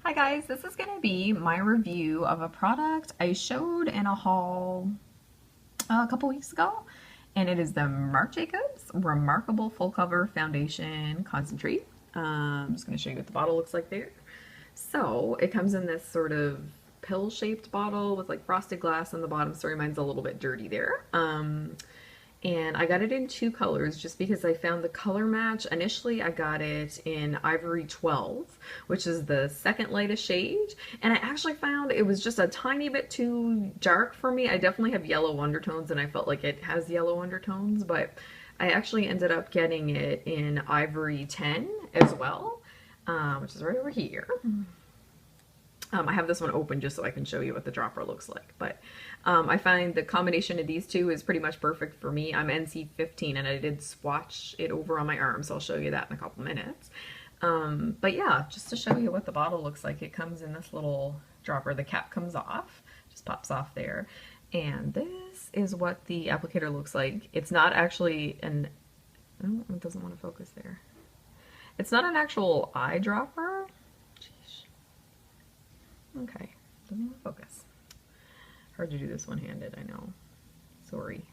Hi guys, this is going to be my review of a product I showed in a haul a couple weeks ago, and it is the Marc Jacobs Remarkable Full Cover Foundation Concentrate. I'm just going to show you what the bottle looks like there. So it comes in this sort of pill-shaped bottle with like frosted glass on the bottom, so mine's a little bit dirty there. And I got it in two colors just because I found the color match. Initially, I got it in Ivory 12, which is the second lightest shade, and I actually found it was just a tiny bit too dark for me. I definitely have yellow undertones, and I felt like it has yellow undertones, but I actually ended up getting it in Ivory 10 as well, which is right over here. I have this one open just so I can show you what the dropper looks like. But I find the combination of these two is pretty much perfect for me. I'm NC 15 and I did swatch it over on my arm, so I'll show you that in a couple minutes. But yeah, just to show you what the bottle looks like, it comes in this little dropper. The cap comes off, just pops off there. And this is what the applicator looks like. It's not actually an, oh, it doesn't want to focus there. It's not an actual eyedropper. Okay, doesn't want to focus. Hard to do this one-handed, I know. Sorry.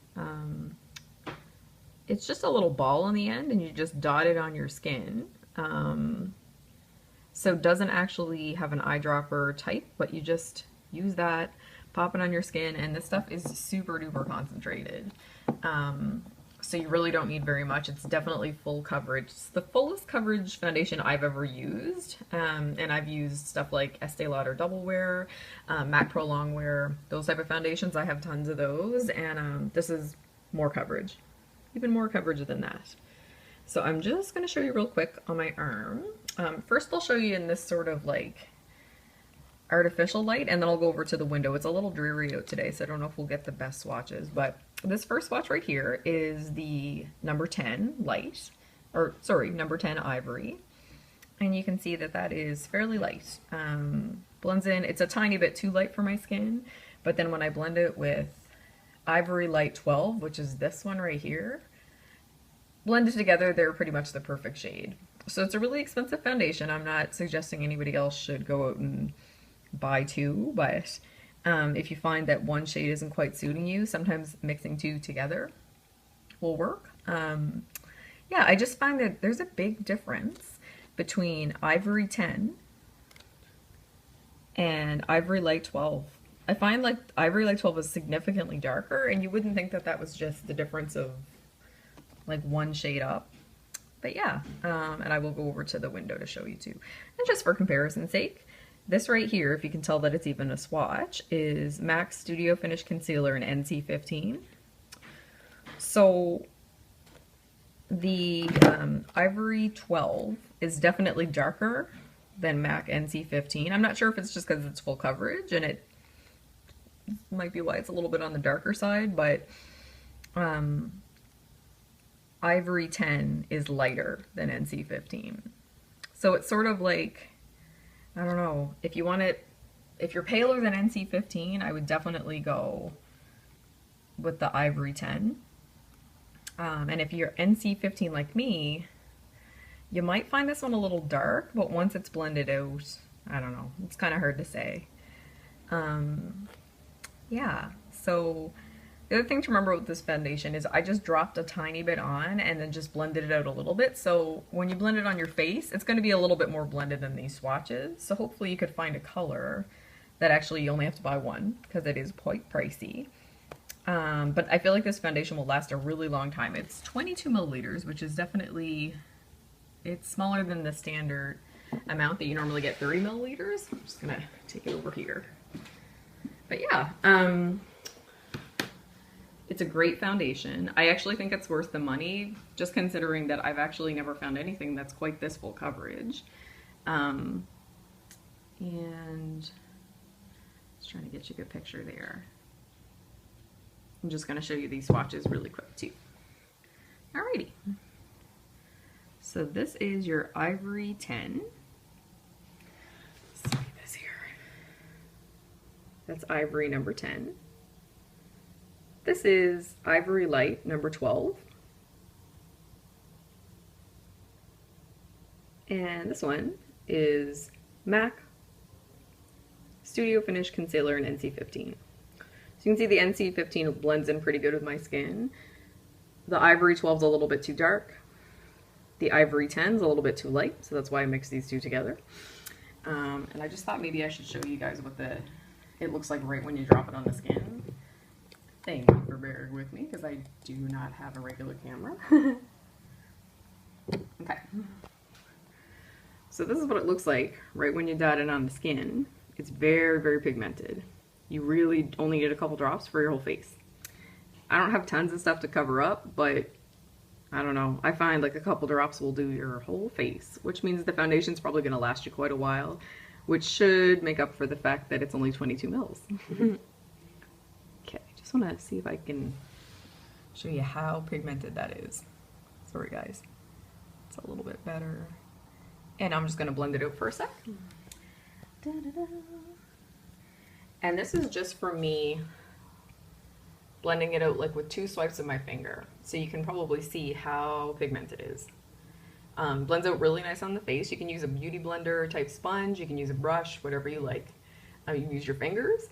It's just a little ball on the end, and you just dot it on your skin. So it doesn't actually have an eyedropper type, but you just use that, pop it on your skin, and this stuff is super duper concentrated. So you really don't need very much. It's definitely full coverage. It's the fullest coverage foundation I've ever used. And I've used stuff like Estee Lauder Double Wear, MAC Pro Long Wear, those type of foundations. I have tons of those, and this is more coverage, even more coverage than that. So I'm just going to show you real quick on my arm. First I'll show you in this sort of like artificial light, and then I'll go over to the window. It's a little dreary out today, so I don't know if we'll get the best swatches, but this first swatch right here is the number 10 light, or sorry, number 10 ivory, and you can see that that is fairly light. Blends in, it's a tiny bit too light for my skin, but then when I blend it with Ivory Light 12, which is this one right here, blended together, they're pretty much the perfect shade. So it's a really expensive foundation. I'm not suggesting anybody else should go out and buy two, but if you find that one shade isn't quite suiting you, sometimes mixing two together will work. Yeah, I just find that there's a big difference between Ivory 10 and Ivory Light 12. I find like Ivory Light 12 is significantly darker, and you wouldn't think that that was just the difference of like one shade up. But yeah, and I will go over to the window to show you too. And just for comparison's sake, this right here, if you can tell that it's even a swatch, is MAC Studio Finish Concealer in NC 15. So the Ivory 12 is definitely darker than MAC NC 15. I'm not sure if it's just because it's full coverage, and it might be why it's a little bit on the darker side, but Ivory 10 is lighter than NC 15. So it's sort of like, I don't know, if you want it, if you're paler than NC 15, I would definitely go with the Ivory 10. And if you're NC 15 like me, you might find this one a little dark, but once it's blended out, I don't know, it's kind of hard to say. Yeah, so the other thing to remember with this foundation is I just dropped a tiny bit on and then just blended it out a little bit. So when you blend it on your face, it's going to be a little bit more blended than these swatches. So hopefully you could find a color that actually you only have to buy one, because it is quite pricey. But I feel like this foundation will last a really long time. It's 22 milliliters, which is definitely, it's smaller than the standard amount that you normally get, 30 milliliters. I'm just going to take it over here. But yeah, it's a great foundation. I actually think it's worth the money, just considering that I've actually never found anything that's quite this full coverage. And just trying to get you a good picture there. I'm just going to show you these swatches really quick too. Alrighty. So this is your Ivory 10. Let's see this here. That's Ivory number 10. This is Ivory Light number 12. And this one is MAC Studio Finish Concealer in NC15. So you can see the NC15 blends in pretty good with my skin. The Ivory 12 is a little bit too dark. The Ivory 10 is a little bit too light, so that's why I mixed these two together. And I just thought maybe I should show you guys what it looks like right when you drop it on the skin. Thank you for bearing with me, because I do not have a regular camera. Okay. So this is what it looks like right when you dot it on the skin. It's very, very pigmented. You really only need a couple drops for your whole face. I don't have tons of stuff to cover up, but I don't know. I find like a couple drops will do your whole face, which means the foundation's probably going to last you quite a while, which should make up for the fact that it's only 22 mils. Okay, just want to see if I can show you how pigmented that is. Sorry guys. It's a little bit better. And I'm just going to blend it out for a sec. And this is just for me blending it out like with 2 swipes of my finger. So you can probably see how pigmented it is. Blends out really nice on the face. You can use a beauty blender type sponge. You can use a brush, whatever you like. You can use your fingers.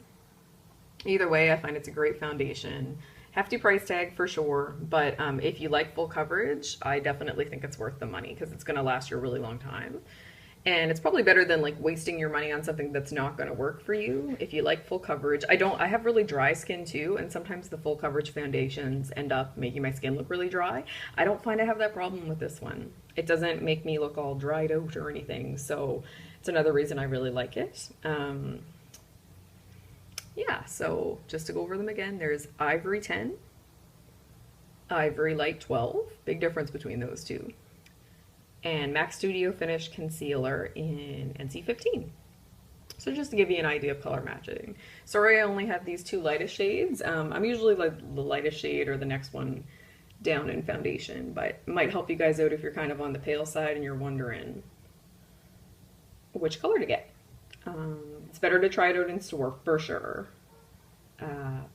Either way, I find it's a great foundation. Hefty price tag for sure, but if you like full coverage, I definitely think it's worth the money because it's going to last you a really long time. And it's probably better than like wasting your money on something that's not going to work for you. If you like full coverage, I have really dry skin too, and sometimes the full coverage foundations end up making my skin look really dry. I don't find I have that problem with this one. It doesn't make me look all dried out or anything, so it's another reason I really like it. Yeah, so just to go over them again, there's Ivory 10, Ivory Light 12, big difference between those two, and MAC Studio Finish Concealer in NC15. So just to give you an idea of color matching. Sorry I only have these 2 lightest shades. I'm usually like the lightest shade or the next one down in foundation, but it might help you guys out if you're kind of on the pale side and you're wondering which color to get. It's better to try it out in store for sure,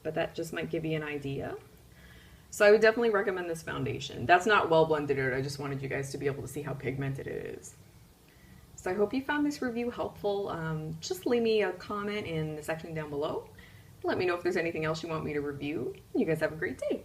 but that just might give you an idea. So I would definitely recommend this foundation. That's not well blended out, I just wanted you guys to be able to see how pigmented it is. So I hope you found this review helpful. Just leave me a comment in the section down below. Let me know if there's anything else you want me to review. You guys have a great day.